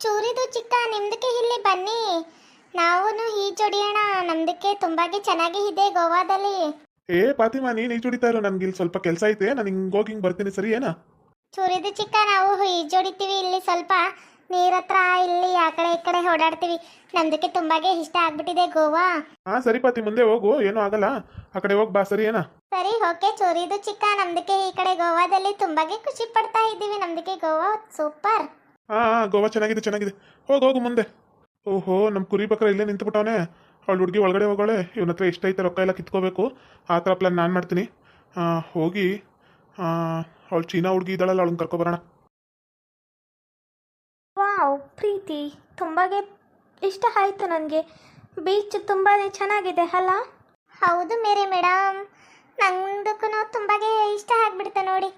ಚೂರಿದು ಚಿಕ್ಕ ನಿಮ್ದಕ್ಕೆ ಇಲ್ಲಿ ಬನ್ನಿ. ನಾವು ಈಜೊಡಿಯೋಣ. ನಮ್ದಕ್ಕೆ ತುಂಬಾಗಿ ಚೆನ್ನಾಗಿ ಇದೆ ಗೋವಾದಲ್ಲಿ. ಫಾತಿಮಾ, ನೀನ್ ಈಜ್ ಹೊಡಿತಾ ಇರೋ. ನನ್ಗೆ ಇಲ್ಲಿ ಸ್ವಲ್ಪ ಕೆಲಸ ಐತೆ, ನಾನು ಹಿಂಗೋಗಿ ಹಿಂಗ್ ಬರ್ತೀನಿ, ಸರಿ ಏನಾ? ಚೂರಿದು ಚಿಕ್ಕ ನಾವು ಈಜೊಡಿತೀವಿ ಇಲ್ಲಿ ಸ್ವಲ್ಪ ನೀರ್ ಹತ್ರ. ಇಲ್ಲಿ ಆ ಕಡೆ ಈ ಕಡೆ ಓಡಾಡ್ತೀವಿ. ನಮ್ದಕ್ಕೆ ತುಂಬಾಗಿ ಇಷ್ಟ ಆಗ್ಬಿಟ್ಟಿದೆ ಗೋವಾ. ಹಾ ಸರಿ ಪಾತಿ, ಮುಂದೆ ಹೋಗು, ಏನೂ ಆಗಲ್ಲ. ಆ ಕಡೆ ಹೋಗಿ ಬಾ, ಸರಿ ಏನಾ? ಸರಿ ಓಕೆ ಚೂರಿದು ಚಿಕ್ಕ. ನಮ್ದಕ್ಕೆ ಈ ಕಡೆ ಗೋವಾದಲ್ಲಿ ತುಂಬಾಗಿ ಖುಷಿ ಪಡ್ತಾ ಇದ್ದೀವಿ. ನಮ್ದಕ್ಕೆ ಗೋವಾ ಸೂಪರ್. ಹಾ ಗೋವಾ ಚೆನ್ನಾಗಿದೆ ಚೆನ್ನಾಗಿದೆ. ಹೋಗು ಹೋಗು ಮುಂದೆ. ಓಹೋ, ನಮ್ಮ ಕುರಿ ಬಕ್ರ ಇಲ್ಲೇ ನಿಂತುಬಿಟ್ಟವನೆ. ಅವಳು ಹುಡುಗಿ ಒಳಗಡೆ ಹೋಗೋಳೆ. ಇವನ ಹತ್ರ ಎಷ್ಟೈತೆ ರೊಕ್ಕ ಎಲ್ಲ ಕಿತ್ಕೋಬೇಕು. ಆ ಥರ ಪ್ಲಾನ್ ನಾನು ಮಾಡ್ತೀನಿ. ಹೋಗಿ ಅವಳು ಚೀನಾ ಹುಡುಗಿ ಇದ್ದಾಳಲ್ಲ, ಅವಳನ್ನ ಕರ್ಕೊಬರೋಣ. ವಾವ್ ಪ್ರೀತಿ, ತುಂಬಾಗೆ ಇಷ್ಟ ಆಯಿತು ನನಗೆ. ಬೀಚ್ ತುಂಬಾ ಚೆನ್ನಾಗಿದೆ ಅಲ್ಲ? ಹೌದು ಮೇರೆ ಮೇಡಮ್, ನಂದಕ್ಕೂ ತುಂಬಾಗೆ ಇಷ್ಟ ಆಗ್ಬಿಡ್ತು ನೋಡಿ.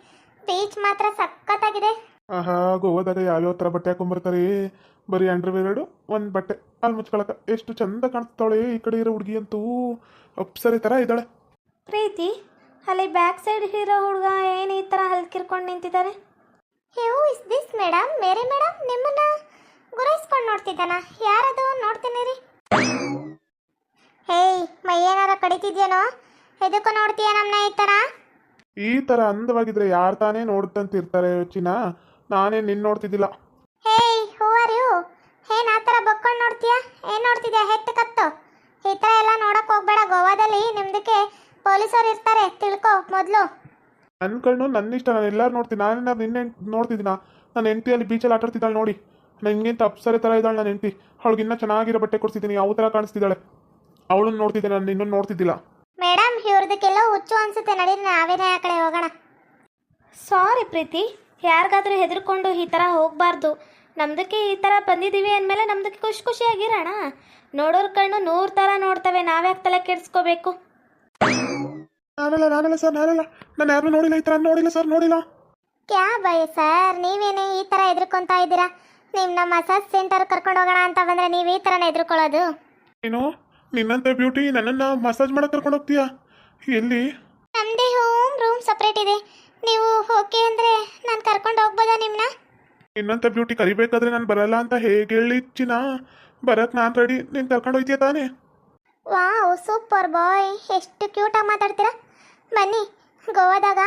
ಬೀಚ್ ಮಾತ್ರ ಸಖತ್ತಾಗಿದೆ. ಆಹಾ, ಗೋವಾದಾಗ ಯಾವ್ಯಾವ ಥರ ಬಟ್ಟೆ ಹಾಕೊಂಬರ್ತಾರೆ. ಬರೀ ಅಂಡರ್ವೇರ್ಡು ಒಂದು ಬಟ್ಟೆ ಅಲ್ಲಿ ಮುಚ್ಕೊಳಕ ಎಷ್ಟು ಚಂದ ಕಾಣಿಸ್ತಾಳೆ. ಈ ಕಡೆ ಇರೋ ಹುಡುಗಿ ಅಂತೂ ಅಪ್ಸರೆ ಥರ ಇದ್ದಾಳೆ. ಪ್ರೀತಿ, ಅಲ್ಲಿ ಬ್ಯಾಕ್ ಸೈಡ್ ಇರೋ ಹುಡುಗ ಏನು ಈ ಥರ ಹಲ್ಕಿರ್ಕೊಂಡು ನಿಂತಿದ್ದಾರೆ? Who is this madam? ಮೇರೆ ಮೇಡಮ್ ನಿಮ್ಮನ್ನ ಗುರಾಯಿಸ್ಕೊಂಡು ನೋಡ್ತಿದ್ದಾನ. ಯಾರದು? ನೋಡ್ತೀನಿ ರೀ. ಹೇಯ್, ಮೈ ಏನಾರ ಕಡಿತಿದ್ಯೇನೋ? ಎದಕ್ಕೂ ನೋಡ್ತೀಯ ನಮ್ಮನ್ನ ಈ ಥರ? ಈ ಥರ ಅಂದವಾಗಿದ್ರೆ ಯಾರು ತಾನೇ ನೋಡ್ತಂತಿರ್ತಾರೆ ಚಿನ್ನ. ನಾನೇ ನಿನ್ನ ನೋಡ್ತಿದ್ದಿಲ್ಲ. ಹೇಯ್, ಹೂ ಆರ್ ಯು? ಏನ್ ಆ ಥರ ಬಕ್ಕೊಂಡು ನೋಡ್ತೀಯ? ಏನು ನೋಡ್ತಿದ್ಯಾ? ಹೆಟ್ಟು ಕತ್ತು. ಈ ಥರ ಎಲ್ಲ ನೋಡಕ್ ಹೋಗ್ಬೇಡ. ಗೋವಾದಲ್ಲಿ ನಿಮ್ದಕ್ಕೆ ಪೊಲೀಸರು ಇರ್ತಾರೆ, ತಿಳ್ಕೊ ಮೊದಲು. ನನ್ನ ಕಣ್ಣು ನನ್ನ ಇಷ್ಟ, ನಾನು ಎಲ್ಲರೂ ನೋಡ್ತೀನಿ. ನಾನೇನಾದ್ರು ನಿನ್ನೆ ನೋಡ್ತಿದ್ದೀನ? ನನ್ನ ಹೆಂಡತಿಯಲ್ಲಿ ಬೀಚಲ್ಲಿ ಆಟಾಡ್ತಿದ್ದಾಳೆ ನೋಡಿ. ನನಗಿಂತ ಅಪ್ಸರೆ ಥರ ಇದ್ದಾಳೆ ನನ್ನ ಹೆಂಡತಿ. ಅವಳಿಗಿನ್ನ ಚೆನ್ನಾಗಿರೋ ಬಟ್ಟೆ ಕೊಡ್ತಿದ್ದೀನಿ, ಯಾವ ಥರ ಕಾಣಿಸ್ತಿದ್ದಾಳೆ. ಅವಳನ್ನ ನೋಡ್ತಿದ್ದೆ, ನಾನು ಇನ್ನೊಂದು ನೋಡ್ತಿದ್ದಿಲ್ಲ. ಮೇಡಮ್, ಇವ್ರದಕ್ಕೆಲ್ಲ ಹುಚ್ಚು ಅನ್ಸುತ್ತೆ. ನಡೀರಿ ನಾವೇನೇ ಆ ಕಡೆ ಹೋಗೋಣ. ಸಾರಿ ಪ್ರೀತಿ, ಯಾರಿಗಾದ್ರೂ ಹೆದರ್ಕೊಂಡು ಈ ಥರ ಹೋಗಬಾರ್ದು. ನಮ್ದಕ್ಕೆ ಈ ಥರ ಬಂದಿದ್ದೀವಿ ಅಂದಮೇಲೆ ನಮ್ದಕ್ಕೆ ಖುಷಿಯಾಗಿರೋಣ. ನೋಡೋರ್ ಕಣ್ಣು 100 ಥರ ನೋಡ್ತವೆ, ನಾವ್ಯಾಕೆ ತಲೆ ಕೆಡಿಸ್ಕೋಬೇಕು? ನಾನಲ್ಲ ಸರ್, ನಾನು ಯಾರು ನೋಡಿಲ್ಲ, ಈ ಥರ ನೋಡಿಲ್ಲ ಸರ್, ನೋಡಿಲ್ಲ. ಕ್ಯಾ ಬೈ ಸರ್, ನೀವೇನೇ ಈ ಥರ ಎದ್ರುಕೊಂತಾ ಇದ್ದೀರಾ? ನಿಮ್ಮ ಮಸಾಜ್ ಸೆಂಟರ್ ಕರ್ಕೊಂಡು ಹೋಗೋಣ ಅಂತ ಬಂದರೆ ನೀವು ಈ ಥರನೇ ಎದ್ರುಕೊಳ್ಳೋದು? ನೀನು ನಿನ್ನಂತ ಬ್ಯೂಟಿ ನನ್ನನ್ನು ಮಸಾಜ್ ಮಾಡಕ್ಕೆ ಕರ್ಕೊಂಡು ಹೋಗ್ತೀಯಾ? ಎಲ್ಲಿ? ನಮ್ಮದೇ ರೂಮ್ ಸಪ್ರೇಟ್ ಇದೆ. ನೀವು ಓಕೆ ಅಂದರೆ ನಾನು ಕರ್ಕೊಂಡು ಹೋಗ್ಬೋದಾ ನಿಮ್ಮನ್ನ? ನಿನ್ನಂತ ಬ್ಯೂಟಿ ಕರಿಬೇಕಾದ್ರೆ ನಾನು ಬರಲ್ಲ ಅಂತ ಹೇಗೆ ಹೇಳಿ ಚಿನ್ನ? ಬರಕ್ಕೆ ನಾನು ರೆಡಿ, ನೀನು ಕರ್ಕೊಂಡು ಹೋಗ್ತೀಯ ತಾನೇ? ವಾವ್ ಸೂಪರ್ ಬಾಯ್, ಎಷ್ಟು ಕ್ಯೂಟಾಗಿ ಮಾತಾಡ್ತೀರಾ. ಬನ್ನಿ, ಗೋವಾದಾಗ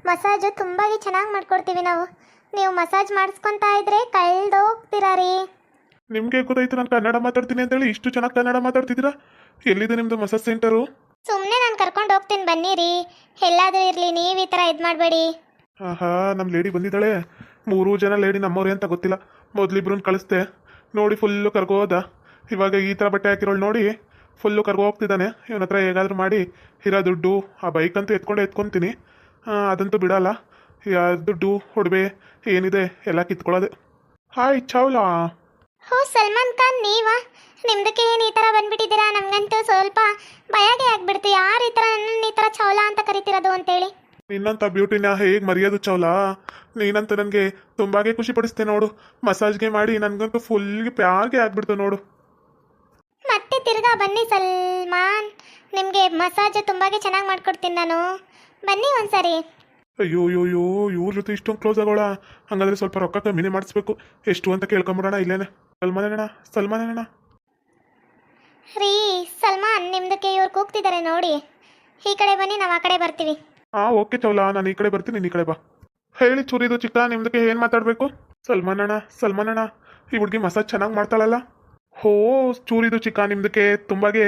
ಮಸಾಜು ತುಂಬಾಗಿ ಚೆನ್ನಾಗಿ ಮಾಡ್ಕೊಡ್ತೀವಿ ನಾವು. ನೀವು ಮಸಾಜ್ ಮಾಡಿಸ್ಕೊತಾ ಇದ್ರೆ ಕಳ್ದೋಗ್ತೀರಾ ರೀ. ನಿಮಗೆ ಗೊತ್ತಾಯ್ತು ನಾನು ಕನ್ನಡ ಮಾತಾಡ್ತೀನಿ ಅಂತೇಳಿ ಇಷ್ಟು ಚೆನ್ನಾಗಿ ಕನ್ನಡ ಮಾತಾಡ್ತಿದ್ದೀರಾ? ಎಲ್ಲಿದೆ ನಿಮ್ಮದು ಮಸಾಜ್ ಸೆಂಟರು? ಸುಮ್ಮನೆ ನಾನು ಕರ್ಕೊಂಡು ಹೋಗ್ತೀನಿ, ಬನ್ನಿ ರೀ. ಎಲ್ಲಾದರೂ ಇರಲಿ, ನೀವು ಈ ಥರ ಇದು ಮಾಡಬೇಡಿ. ಆಹಾ, ನಮ್ಮ ಲೇಡಿ ಬಂದಿದ್ದಾಳೆ. 3 ಜನ ಲೇಡಿ ನಮ್ಮವ್ರೆ ಅಂತ ಗೊತ್ತಿಲ್ಲ. ಮೊದಲಿಬ್ರನ್ನ ಕಳಿಸ್ದೆ ನೋಡಿ, ಫುಲ್ಲು ಕರ್ಗೋದ. ಇವಾಗ ಈ ಥರ ಬಟ್ಟೆ ಹಾಕಿರೋಳು ನೋಡಿ, ಫುಲ್ಲು ಕರ್ಗೋ ಹೋಗ್ತಿದ್ದಾನೆ. ಇವನ ಹತ್ರ ಹೇಗಾದರೂ ಮಾಡಿ ಇರೋ ದುಡ್ಡು, ಆ ಬೈಕಂತೂ ಎತ್ಕೊತೀನಿ. ಅದಂತೂ ಬಿಡಲ್ಲ. ದುಡ್ಡು ಒಡವೆ ಏನಿದೆ ಎಲ್ಲ ಕಿತ್ಕೊಳ್ಳೋದೆ. ಹಾಯ್ ಚಾವ್ಲಾ. ಹೋ ಸಲ್ಮಾನ್ ಖಾನ್, ನೀವಾ? ನಿಮ್ದಕ್ಕೆ ಏನು ಈ ಥರ ಬಂದ್ಬಿಟ್ಟಿದ್ದೀರಾ? ನಮಗಂತೂ ಸ್ವಲ್ಪ ಭಯಗೆ ಆಗ್ಬಿಡ್ತು. ಯಾರು ಈ ಥರ ನನ್ನ ಈ ಥರ ಚೌಲ ಅಂತ ಕರಿತಿರೋದು ಅಂತೇಳಿ. ನಿನ್ನಂಥ ಬ್ಯೂಟಿನ ಹೇಗೆ ಮರೆಯೋದು ಚಾವ್ಲಾ? ನೀನಂತೂ ನನಗೆ ತುಂಬಾಗೆ ಖುಷಿ ಪಡಿಸ್ತೆ ನೋಡು. ಮಸಾಜ್ಗೆ ಮಾಡಿ ನನಗಂತೂ ಫುಲ್ಗೆ ಪ್ಯಾರ್ಗೆ ಆಗ್ಬಿಡ್ತು ನೋಡು. ಮತ್ತೆ ತಿರ್ಗಾ ಬನ್ನಿ ಸಲ್ಮಾನ್, ನಿಮಗೆ ಮಸಾಜ್ ತುಂಬಾಗಿ ಚೆನ್ನಾಗಿ ಮಾಡ್ಕೊಡ್ತೀನಿ ನಾನು. ಬನ್ನಿ ಒಂದ್ಸರಿ. ಅಯ್ಯೋ ಇವ್ರ ಜೊತೆ ಇಷ್ಟೊಂದು ಕ್ಲೋಸ್ ಆಗೋಳ? ಹಂಗಾದ್ರೆ ಸ್ವಲ್ಪ ರೊಕ್ಕ ಕಮ್ಮಿನೇ ಮಾಡಿಸ್ಬೇಕು. ಎಷ್ಟು ಅಂತ ಕೇಳ್ಕೊಂಬಿಡೋಣ ಇಲ್ಲೇನೆ. ಸಲ್ಮಾನಣ್ಣ ರೀ ಸಲ್ಮಾನ್, ನಿಮ್ದಕ್ಕೆ ಇವ್ರು ಕೂಗ್ತಿದ್ದಾರೆ ನೋಡಿ. ಈ ಕಡೆ ಬನ್ನಿ, ನಾವು ಆ ಕಡೆ ಬರ್ತೀವಿ. ಓಕೆ ಚೌಲಾ, ನಾನು ಈ ಕಡೆ ಬರ್ತೀನಿ, ನೀನು ಈ ಕಡೆ ಬಾ. ಹೇಳಿ ಚೂರಿದು ಚಿಕ್ಕ, ನಿಮ್ದಕ್ಕೆ ಏನು ಮಾತಾಡಬೇಕು? ಸಲ್ಮಾನಣ್ಣ, ಈ ಹುಡುಗಿ ಮಸಾಜ್ ಚೆನ್ನಾಗಿ ಮಾಡ್ತಾಳಲ್ಲ? ಹೋ ಚೂರಿದು ಚಿಕ್ಕ, ನಿಮ್ದಕ್ಕೆ ತುಂಬಾಗೆ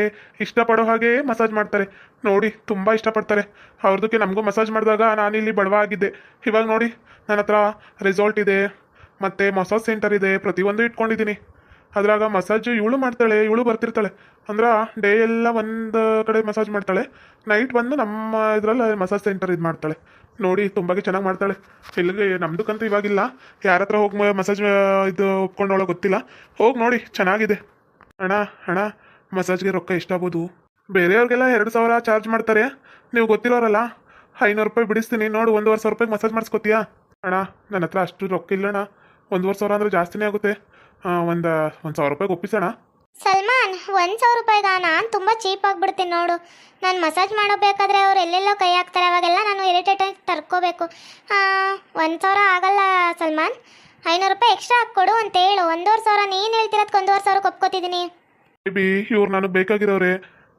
ಇಷ್ಟಪಡೋ ಹಾಗೆ ಮಸಾಜ್ ಮಾಡ್ತಾರೆ ನೋಡಿ, ತುಂಬ ಇಷ್ಟಪಡ್ತಾರೆ. ಅವ್ರದಕ್ಕೆ ನಮಗೂ ಮಸಾಜ್ ಮಾಡಿದಾಗ ನಾನಿಲ್ಲಿ ಬಡವ ಆಗಿದ್ದೆ. ಇವಾಗ ನೋಡಿ, ನನ್ನ ಹತ್ರ ರೆಸಾರ್ಟ್ ಇದೆ, ಮತ್ತು ಮಸಾಜ್ ಸೆಂಟರ್ ಇದೆ, ಪ್ರತಿಯೊಂದು ಇಟ್ಕೊಂಡಿದ್ದೀನಿ. ಅದ್ರಾಗ ಮಸಾಜ್ ಇವಳು ಮಾಡ್ತಾಳೆ, ಇವಳು ಬರ್ತಿರ್ತಾಳೆ. ಅಂದ್ರೆ ಡೇ ಎಲ್ಲ ಒಂದು ಕಡೆ ಮಸಾಜ್ ಮಾಡ್ತಾಳೆ, ನೈಟ್ ಬಂದು ನಮ್ಮ ಇದರಲ್ಲಿ ಮಸಾಜ್ ಸೆಂಟರ್ ಇದು ಮಾಡ್ತಾಳೆ ನೋಡಿ. ತುಂಬಾಗೆ ಚೆನ್ನಾಗಿ ಮಾಡ್ತಾಳೆ. ಇಲ್ಲಿಗೆ ನಮ್ದಕ್ಕಂತೂ ಇವಾಗಿಲ್ಲ, ಯಾರ ಹತ್ರ ಹೋಗಿ ಮಸಾಜ್ ಇದು ಒಪ್ಕೊಂಡವಳ ಗೊತ್ತಿಲ್ಲ. ಹೋಗಿ ನೋಡಿ, ಚೆನ್ನಾಗಿದೆ. ಅಣ್ಣ ಮಸಾಜ್ಗೆ ರೊಕ್ಕ ಎಷ್ಟಾಗ್ಬೋದು? ಬೇರೆಯವ್ರಿಗೆಲ್ಲ 2,000 ಚಾರ್ಜ್ ಮಾಡ್ತಾರೆ, ನೀವು ಗೊತ್ತಿರೋರಲ್ಲ. 500 ರೂಪಾಯಿ ಬಿಡಿಸ್ತೀನಿ ನೋಡು. 1,500 ರೂಪಾಯಿಗೆ ಮಸಾಜ್ ಮಾಡಿಸ್ಕೊತೀಯಾ? ಅಣ್ಣ ನನ್ನ ಹತ್ರ ಅಷ್ಟು ರೊಕ್ಕ ಇಲ್ಲಣ್ಣ. 1,500 ಅಂದರೆ ಜಾಸ್ತಿನೇ ಆಗುತ್ತೆ. ಒಂದು 1,000 ರೂಪಾಯಿಗೆ ಒಪ್ಪಿಸೋಣ. ಸಲ್ಮಾನ್, 1,000 ರೂಪಾಯಿಗಾ? ನಾನು ತುಂಬ ಚೀಪ್ ಆಗಿಬಿಡ್ತೀನಿ ನೋಡು. ನಾನು ಮಸಾಜ್ ಮಾಡೋಬೇಕಾದ್ರೆ ಅವ್ರು ಎಲ್ಲೆಲ್ಲೋ ಕೈ ಹಾಕ್ತಾರೆ, ಅವಾಗೆಲ್ಲ ನಾನು ಇರಿಟೇಟ್ ಆಗಿ ತರ್ಕೋಬೇಕು. 1,000 ಆಗಲ್ಲ ಸಲ್ಮಾನ್. 500 ರೂಪಾಯಿ ಎಕ್ಸ್ಟ್ರಾ ಹಾಕಿ ಕೊಡು ಅಂತ ಹೇಳು. 1,500 ನೀನು ಹೇಳ್ತಿರೋದಕ್ಕೆ 1,500 ಒಪ್ಕೋತಿದ್ದೀನಿ. ಬೇಬಿ ಇವ್ರು ನನಗೆ ಬೇಕಾಗಿರೋರೆ,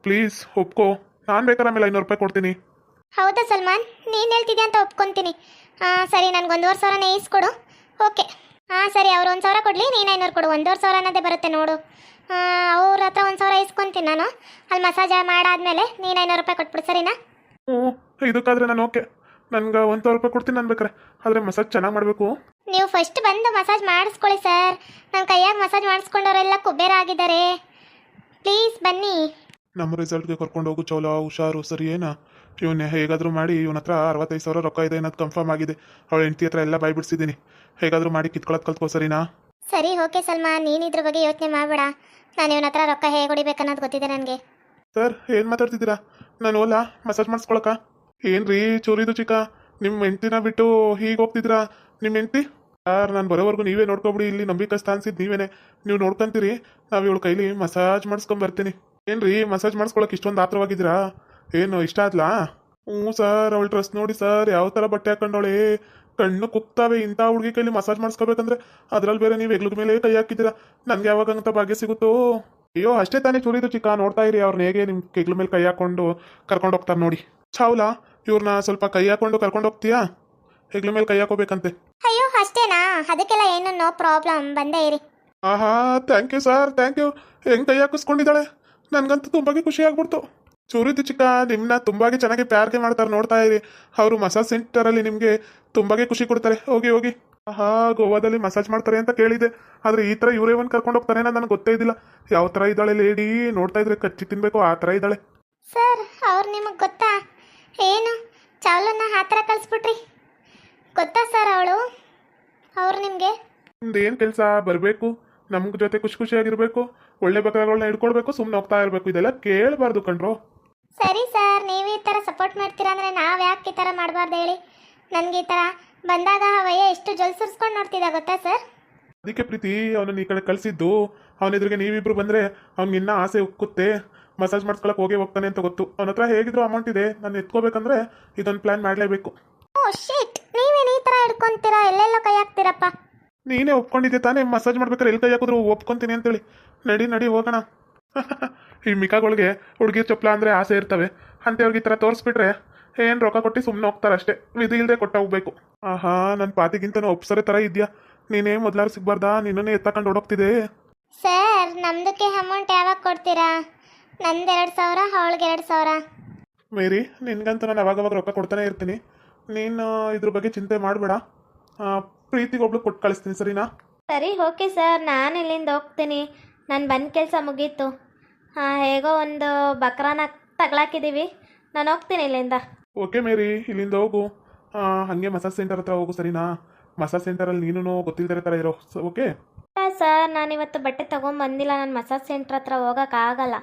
ಪ್ಲೀಸ್ ಒಪ್ಕೋ. ನಾನು ಬೇಕಾದ್ರೆ ಆಮೇಲೆ 500 ರೂಪಾಯಿ ಕೊಡ್ತೀನಿ. ಹೌದಾ ಸಲ್ಮಾನ್, ನೀನು ಹೇಳ್ತಿದ್ಯಾ ಅಂತ ಒಪ್ಕೊತೀನಿ. ಸರಿ, ನನಗೆ 1,500ನೇ ಈಸ್ಕೊಡು. ಓಕೆ, ಸರಿ, ಅವ್ರು 1,000 ಕೊಡಲಿ, ನೀನು 500 ಕೊಡು. 1,500 ಅನ್ನೋದೇ ಬರುತ್ತೆ ನೋಡು. ಅವ್ರ ಹತ್ರ 1,000 ಇಸ್ಕೊತೀನಿ ನಾನು. ಅಲ್ಲಿ ಮಸಾಜ್ ಮಾಡಾದ್ಮೇಲೆ ನೀನು 500 ರೂಪಾಯಿ ಕೊಟ್ಬಿಡು, ಸರಿನಾ? ಇದಕ್ಕಾದ್ರೆ ನಾನು ಓಕೆ. ನನ್ಗೆ 1,000 ರೂಪಾಯಿ ಕೊಡ್ತೀನಿ ನಾನು ಬೇಕಾರೆ, ಆದರೆ ಮಸಾಜ್ ಚೆನ್ನಾಗಿ ಮಾಡಬೇಕು. ನೀವು ಫಸ್ಟ್ ಬಂದು ಮಸಾಜ್ ಮಾಡಿಸ್ಕೊಳ್ಳಿ ಸರ್. ನನ್ನ ಕೈಯಾಗ ಮಸಾಜ್ ಮಾಡಿಸ್ಕೊಂಡವರೆಲ್ಲ ಕುಬೇರ ಆಗಿದ್ದಾರೆ. ಪ್ಲೀಸ್ ಬನ್ನಿ. ನಮ್ಮ ರಿಸಲ್ಟ್ಗೆ ಕರ್ಕೊಂಡು ಹೋಗು ಚೌಲ, ಹುಷಾರು, ಸರಿ ಏನಾ? ಇವನ್ನ ಹೇಗಾದರೂ ಮಾಡಿ ಇವನ ಹತ್ರ 65,000 ರೊಕ್ಕ ಇದೆ ಅನ್ನೋದು ಕನ್ಫರ್ಮ್ ಆಗಿದೆ. ಅವಳ ಹೆಂಡತಿ ಹತ್ರ ಎಲ್ಲ ಬಾಯ್ ಬಿಡಿಸಿದ್ದೀನಿ. ಹೇಗಾದರೂ ಮಾಡಿ ಕಿತ್ಕೊಳ್ಳೋದು ಕಲ್ತ್ಕೋ, ಸರಿನಾ? ಸರಿ, ಓಕೆ ಸಲ್ಮಾನ್, ನೀನು ಇದ್ರ ಬಗ್ಗೆ ಯೋಚನೆ ಮಾಡಬೇಡ. ನಾನು ಇವನ ಹತ್ರ ರೊಕ್ಕ ಹೇಗೆ ಹೊಡಿಬೇಕನ್ನೋದು ಗೊತ್ತಿದೆ ನನಗೆ. ಸರ್ ಏನು ಮಾತಾಡ್ತಿದ್ದೀರಾ? ನಾನು ಓಲಾ ಮಸಾಜ್ ಮಾಡಿಸ್ಕೊಳಕ? ಏನ್ರಿ ಚೂರಿದು ಚಿಕ್ಕ, ನಿಮ್ಮ ಹೆಂಡ್ತಿನ ಬಿಟ್ಟು ಹೀಗೆ ಹೋಗ್ತಿದ್ದೀರಾ? ನಿಮ್ಮ ಹೆಂಡ್ತಿ ಸರ್, ನಾನು ಬರೋವರೆಗೂ ನೀವೇ ನೋಡ್ಕೊಬಿಡಿ. ಇಲ್ಲಿ ನಂಬಿಕಸ್ತ ಅನ್ಸಿದ್ದು ನೀವೇನೆ, ನೀವು ನೋಡ್ಕೊಂತೀರಿ. ನಾವು ಇವಳ ಕೈಲಿ ಮಸಾಜ್ ಮಾಡಿಸ್ಕೊಂಬರ್ತೀನಿ. ಏನ್ರಿ ಮಸಾಜ್ ಮಾಡಿಸ್ಕೊಳಕ್ಕೆ ಇಷ್ಟೊಂದು ಆತ್ರವಾಗಿದ್ದೀರಾ? ಏನು ಇಷ್ಟ ಆದ್ಲಾ? ಸರ್, ಅವಳ ಡ್ರೆಸ್ ನೋಡಿ ಸರ್, ಯಾವ ಥರ ಬಟ್ಟೆ ಹಾಕೊಂಡವಳೆ, ಕಣ್ಣು ಕುಕ್ತಾವೆ. ಇಂಥ ಹುಡುಗಿ ಕೈಲಿ ಮಸಾಜ್ ಮಾಡಿಸ್ಕೋಬೇಕಂದ್ರೆ ಅದ್ರಲ್ಲಿ ಬೇರೆ ನೀವು ಹೆಗ್ಲ ಮೇಲೆ ಕೈ ಹಾಕಿದ್ದೀರಾ. ನನಗೆ ಯಾವಾಗಂತ ಭಾಗ್ಯ ಸಿಗುತ್ತೋ? ಅಯ್ಯೋ ಅಷ್ಟೇ ತಾನೇ ಚೂರಿದು ಚಿಕ್ಕ, ನೋಡ್ತಾ ಇರಿ ಅವ್ರನ್ನ ಹೇಗೆ ನಿಮ್ಮ ಹೆಗ್ಲ ಮೇಲೆ ಕೈ ಹಾಕೊಂಡು ಕರ್ಕೊಂಡು ಹೋಗ್ತಾರೆ ನೋಡಿ. ಚಾವ್ಲಾ, ಇವ್ರನ್ನ ಸ್ವಲ್ಪ ಕೈ ಹಾಕೊಂಡು ಕರ್ಕೊಂಡು ಹೋಗ್ತೀಯಾ? ಹೆಗ್ಲ ಮೇಲೆ ಕೈ ಹಾಕೋಬೇಕಂತೆ. ಅಯ್ಯೋ ಅಷ್ಟೇನಾ? ಅದಕ್ಕೆಲ್ಲ ಏನು ನೋ ಪ್ರಾಬ್ಲಮ್, ಬಂದೇ ಇರಿ. Thank you sir, thank you. ಹೆಂಗೆ ಕೈ ಹಾಕಿಸ್ಕೊಂಡಿದ್ದಾಳೆ, ನನಗಂತೂ ತುಂಬಾಗಿ ಖುಷಿ ಆಗ್ಬಿಡ್ತು. ಚೂರಿದು ಚಿಕ್ಕ, ನಿಮ್ಮನ್ನ ತುಂಬಾಗಿ ಚೆನ್ನಾಗಿ ಪ್ಯಾರ್ಗೆ ಮಾಡ್ತಾರೆ, ನೋಡ್ತಾ ಇರಿ. ಅವರು ಮಸಾಜ್ ಸೆಂಟರಲ್ಲಿ ನಿಮಗೆ ತುಂಬಾಗಿ ಖುಷಿ ಕೊಡ್ತಾರೆ. ಹೋಗಿ ಹೋಗಿ. ಗೋವಾದಲ್ಲಿ ಮಸಾಜ್ ಮಾಡ್ತಾರೆ ಅಂತ ಕೇಳಿದೆ, ಆದರೆ ಈ ಥರ ಇವರೇ ಒಂದು ಕರ್ಕೊಂಡು ಹೋಗ್ತಾರೆ ಅನ್ನೋದು ನನಗೆ ಗೊತ್ತೇ ಇದ್ದಿಲ್ಲ. ಯಾವ ಥರ ಇದ್ದಾಳೆ ಲೇಡಿ, ನೋಡ್ತಾ ಇದ್ರೆ ಕಚ್ಚಿ ತಿನ್ಬೇಕು ಆ ಥರ ಇದ್ದಾಳೆ. ಸರ್, ಅವ್ರು ನಿಮಗೆ ಗೊತ್ತಾ? ಏನು ಚಾವ್ಲನ್ನ ಆ ಥರ ಕಳಿಸ್ಬಿಟ್ರಿ? ಗೊತ್ತಾ ಸರ್ ಅವ್ರು ನಿಮಗೆ? ನಿಮ್ದೇನು ಕೆಲಸ? ಬರಬೇಕು, ನಮ್ಗೆ ಜೊತೆ ಖುಷಿ ಖುಷಿಯಾಗಿರ್ಬೇಕು, ಒಳ್ಳೆ ಬಕರಗಳನ್ನ ಹಿಡ್ಕೊಳ್ಬೇಕು, ಸುಮ್ಮನೆ ಹೋಗ್ತಾ ಇರಬೇಕು. ಇದೆಲ್ಲ ಕೇಳಬಾರ್ದು ಕಣ್ರೋ. ಸರಿ ಸರ್, ನೀವು ಈ ಥರ ಸಪೋರ್ಟ್ ಮಾಡ್ತೀರಾ ಅಂದರೆ ನಾವು ಯಾಕೆ ಈ ಥರ ಮಾಡಬಾರ್ದು ಹೇಳಿ? ನನಗೆ ಈ ಥರ ಬಂದಾಗ ಅವಯ್ಯ ಎಷ್ಟು ಜೊಲ್ ಸುರಿಸ್ಕೊಂಡು ನೋಡ್ತಿದ್ದ ಗೊತ್ತಾ ಸರ್? ಅದಕ್ಕೆ ಪ್ರೀತಿ ಅವನನ್ನ ಈ ಕಡೆ ಕಳಿಸಿದ್ದು. ಅವನ ಎದುರಿಗೆ ನೀವಿಬ್ರು ಬಂದರೆ ಅವ್ನಿಗಿನ್ನ ಆಸೆ ಉಕ್ಕುತ್ತೆ. ಮಸಾಜ್ ಮಾಡಿಸ್ಕೊಳಕ್ಕೆ ಹೋಗ್ತಾನೆ ಅಂತ ಗೊತ್ತು. ಅವನ ಹತ್ರ ಹೇಗಿದ್ರು ಅಮೌಂಟ್ ಇದೆ, ನಾನು ಎತ್ಕೋಬೇಕಂದ್ರೆ ಇದೊಂದು ಪ್ಲ್ಯಾನ್ ಮಾಡಲೇಬೇಕು. ಓ ಶಿಟ್, ನೀವೇನು ಈ ಥರ ಹಿಡ್ಕೊತೀರಾ? ಎಲ್ಲೆಲ್ಲೋ ಕೈ ಹಾಕ್ತೀರಪ್ಪ. ನೀನೇ ಒಪ್ಕೊಂಡಿದ್ದೆ ತಾನೇ ಮಸಾಜ್ ಮಾಡ್ಬೇಕಾರೆ ಎಲ್ಲಿ ಕೈ ಹಾಕಿದ್ರು ಒಪ್ಕೊಂತೀನಿ ಅಂತೇಳಿ. ನಡಿ ಹೋಗೋಣ. ಈ ಮಿಕಾಗಳಿಗೆ ಹುಡುಗಿರ್ ಚಪ್ಪಲ ಅಂದರೆ ಆಸೆ ಇರ್ತವೆ. ಅಂಥವ್ರಿಗೆ ಈ ಥರ ತೋರಿಸ್ಬಿಟ್ರೆ ಏನು ರೊಕ್ಕ ಕೊಟ್ಟು ಸುಮ್ಮನೆ ಹೋಗ್ತಾರೆ ಅಷ್ಟೇ, ವಿಧಿ ಇಲ್ಲದೆ ಕೊಟ್ಟು ಹೋಗ್ಬೇಕು. ನನ್ನ ಪಾತಿಗಿಂತನೂ ಒಪ್ಸರೆ ಥರ ಇದೆಯಾ? ನೀನೇ ಮೊದಲಾರು ಸಿಗ್ಬಾರ್ದಾ? ನಿನ್ನನ್ನೇ ಎತ್ತಕೊಂಡು ಓಡೋಗ್ತಿದೆ. ಸರ್, ನಮ್ದಕ್ಕೆ ಅಮೌಂಟ್ ಯಾವಾಗ ಕೊಡ್ತೀರಾ? ನಂದು 2,000, ಅವಳಿಗೆ 2,000. ಮೇರಿ, ನಿನ್ಗಂತೂ ನಾನು ಅವಾಗವಾಗ ರೊಕ್ಕ ಕೊಡ್ತಾನೆ ಇರ್ತೀನಿ. ನೀನು ಇದ್ರ ಬಗ್ಗೆ ಚಿಂತೆ ಮಾಡಬೇಡ. ಪ್ರೀತಿಗೆ ಒಬ್ಳು ಕೊಟ್ಟು ಕಳಿಸ್ತೀನಿ, ಸರಿನಾ? ಸರಿ, ಓಕೆ ಸರ್, ನಾನು ಇಲ್ಲಿಂದ ಹೋಗ್ತೀನಿ. ನಾನು ಬಂದ ಕೆಲಸ ಮುಗೀತು. ಹೇಗೋ ಒಂದು ಬಕ್ರಾನ ತಗ್ಲಾಕಿದ್ದೀವಿ. ನಾನು ಹೋಗ್ತೀನಿ ಇಲ್ಲಿಂದ. ಓಕೆ ಮೇರಿ, ಇಲ್ಲಿಂದ ಹೋಗು. ಹಾಗೆ ಮಸಾಜ್ ಸೆಂಟರ್ ಹತ್ರ ಹೋಗು, ಸರಿನಾ? ಮಸಾಜ್ ಸೆಂಟರಲ್ಲಿ ನೀನು ಗೊತ್ತಿಲ್ಲದ ಥರ ಇರೋ. ಓಕೆ ಸರ್, ನಾನಿವತ್ತು ಬಟ್ಟೆ ತೊಗೊಂಬಂದಿಲ್ಲ. ನಾನು ಮಸಾಜ್ ಸೆಂಟ್ರ್ ಹತ್ರ ಹೋಗೋಕ್ಕಾಗಲ್ಲ.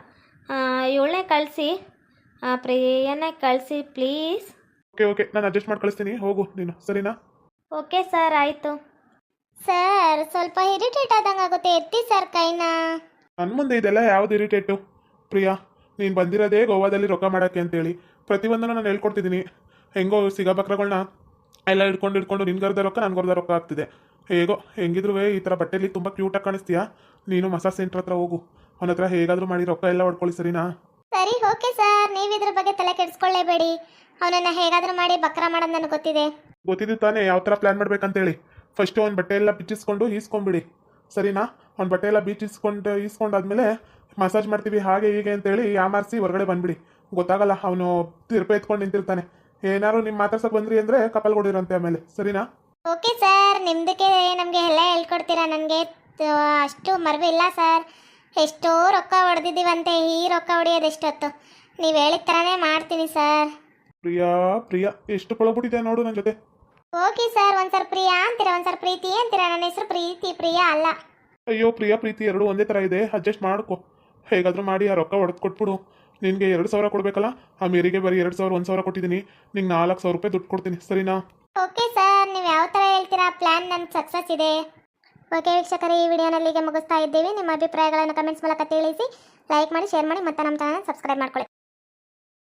ಇವಳನ್ನೇ ಕಳಿಸಿ, ಪ್ರಿಯನೇ ಕಳಿಸಿ ಪ್ಲೀಸ್. ಓಕೆ ನಾನು ಅಡ್ಜಸ್ಟ್ ಮಾಡಿ ಕಳಿಸ್ತೀನಿ, ಹೋಗು ನೀನು, ಸರಿನಾ? ಓಕೆ ಸರ್, ಆಯಿತು. ಸರ್, ಸ್ವಲ್ಪ ಇರಿಟೇಟ್ ಆದಂಗೆ ಆಗುತ್ತೆ, ಎತ್ತಿ ಸರ್ ಕೈನ. ನನ್ನ ಮುಂದೆ ಇದೆಲ್ಲ ಯಾವ್ದು ಇರಿಟೇಟು? ಪ್ರಿಯಾ, ನೀನು ಬಂದಿರೋದೇ ಗೋವಾದಲ್ಲಿ ರೊಕ್ಕ ಮಾಡೋಕ್ಕೆ ಅಂತೇಳಿ. ಪ್ರತಿಯೊಂದನ್ನು ನಾನು ಹೇಳ್ಕೊಡ್ತಿದ್ದೀನಿ. ಹೆಂಗೋ ಸಿಗೋ ಬಕ್ರಗಳನ್ನ ಎಲ್ಲ ಹಿಡ್ಕೊಂಡು ನಿನ್ಗರ್ದ ರೊಕ್ಕ ನನಗರ್ದ ರೊಕ್ಕ ಆಗ್ತಿದೆ. ಹೇಗೋ ಹೆಂಗಿದ್ರು ಈ ಥರ ಬಟ್ಟೆಯಲ್ಲಿ ತುಂಬ ಕ್ಯೂಟಾಗಿ ಕಾಣಿಸ್ತೀಯಾ. ನೀನು ಮಸಾಜ್ ಸೆಂಟ್ರ್ ಹತ್ರ ಹೋಗು. ಅವನ ಹತ್ರ ಹೇಗಾದರೂ ಮಾಡಿ ರೊಕ್ಕ ಎಲ್ಲ ಹೊಡ್ಕೊಳ್ಳಿ, ಸರಿನಾ? ಸರಿ, ಓಕೆ ಸರ್, ನೀವು ಇದ್ರ ಬಗ್ಗೆ ತಲೆ ಕೆಡಿಸ್ಕೊಳ್ಳೇಬೇಡಿ. ಅವನನ್ನು ಹೇಗಾದರೂ ಮಾಡಿ ಬಕ್ರ ಮಾಡೋದು ನನಗೆ ಗೊತ್ತಿದ್ದು ತಾನೇ ಯಾವ ಥರ ಪ್ಲ್ಯಾನ್ ಮಾಡ್ಬೇಕಂತೇಳಿ. ಫಸ್ಟು ಅವ್ನ ಬಟ್ಟೆ ಎಲ್ಲ ಬಿಚ್ಚಿಸ್ಕೊಂಡು ಈಸ್ಕೊಂಬಿಡಿ, ಸರಿನಾ? ಅವ್ನ ಬಟ್ಟೆ ಎಲ್ಲ ಈಸ್ಕೊಂಡಾದ್ಮೇಲೆ ಮಸಾಜ್ ಮಾಡ್ತೀವಿ ಹಾಗೆ ಹೀಗೆ ಅಂತೇಳಿ ಯಾಮಾರಿಸಿ ಹೊರಗಡೆ ಬಂದ್ಬಿಡಿ. ಗೊತ್ತಾಗಲ್ಲ, ಅವನು ತಿರುಪೆ ಎತ್ಕೊಂಡು ನಿಂತಿರ್ತಾನೆ. ಏನಾದ್ರು ನಿಮ್ಮ ಮಾತಾಡ್ಸಕ್ಕೆ ಬಂದ್ರಿ ಅಂದರೆ ಕಪಲ್ ಕೊಡಿರಂತೆ ಆಮೇಲೆ, ಸರಿನಾ? ಓಕೆ ಸರ್, ನಿಮ್ದಕ್ಕೆ ನಮಗೆ ಎಲ್ಲ ಹೇಳ್ಕೊಡ್ತೀರಾ? ನನಗೆ ಅಷ್ಟು ಮರವು ಇಲ್ಲ ಸರ್. ಎಷ್ಟೋ ರೊಕ್ಕ ಹೊಡೆದಿದ್ದೀವಂತೆ, ಈ ರೊಕ್ಕ ಹೊಡೆಯೋದು ಎಷ್ಟೊತ್ತು? ನೀವು ಹೇಳಿದ ಥರನೇ ಮಾಡ್ತೀನಿ ಸರ್. ಪ್ರಿಯಾ ಎಷ್ಟು ಪೊಳಬಿಟ್ಟಿದೆ ನೋಡು ನನ್ನ ಜೊತೆ. ಓಕೆ ಸರ್, ಒಂದ್ಸಲ ಪ್ರಿಯಾ ಅಂತೀರಾ, ಒಂದ್ಸಲ ಪ್ರೀತಿ ಅಂತೀರಾ. ನನ್ನ ಹೆಸರು ಪ್ರಿಯಾ ಅಲ್ಲ. ಅಯ್ಯೋ ಪ್ರೀತಿ ಎರಡು ಒಂದೇ ಥರ ಇದೆ, ಅಡ್ಜಸ್ಟ್ ಮಾಡ್ಕೊ. ಹೇಗಾದರೂ ಮಾಡಿ ಆ ರೊಕ್ಕ ಹೊಡೆದು ಕೊಟ್ಬಿಡು. ನಿನಗೆ 2,000 ಕೊಡಬೇಕಲ್ಲ, ಆ ಮೇರಿಗೆ ಬರೀ 2,000 1,000 ಕೊಟ್ಟಿದ್ದೀನಿ. ನಿಂಗೆ 4,000 ರೂಪಾಯಿ ದುಡ್ಡು ಕೊಡ್ತೀನಿ, ಸರಿನಾ? ಓಕೆ ಸರ್, ನೀವು ಯಾವ ಥರ ಹೇಳ್ತೀರಾ ಪ್ಲ್ಯಾನ್ ನನ್ನ ಸಕ್ಸಸ್ ಇದೆ. ಓಕೆ ವೀಕ್ಷಕರೇ, ಈ ವಿಡಿಯೋನಲ್ಲಿಗೆ ಮುಗಿಸ್ತಾ ಇದ್ದೀವಿ. ನಿಮ್ಮ ಅಭಿಪ್ರಾಯಗಳನ್ನು ಕಮೆಂಟ್ಸ್ ಮೂಲಕ ತಿಳಿಸಿ, ಲೈಕ್ ಮಾಡಿ, ಶೇರ್ ಮಾಡಿ, ಮತ್ತು ನಮ್ಮ ಚಾನಲ್ ಸಬ್ಸ್ಕ್ರೈಬ್ ಮಾಡ್ಕೊಳ್ಳಿ.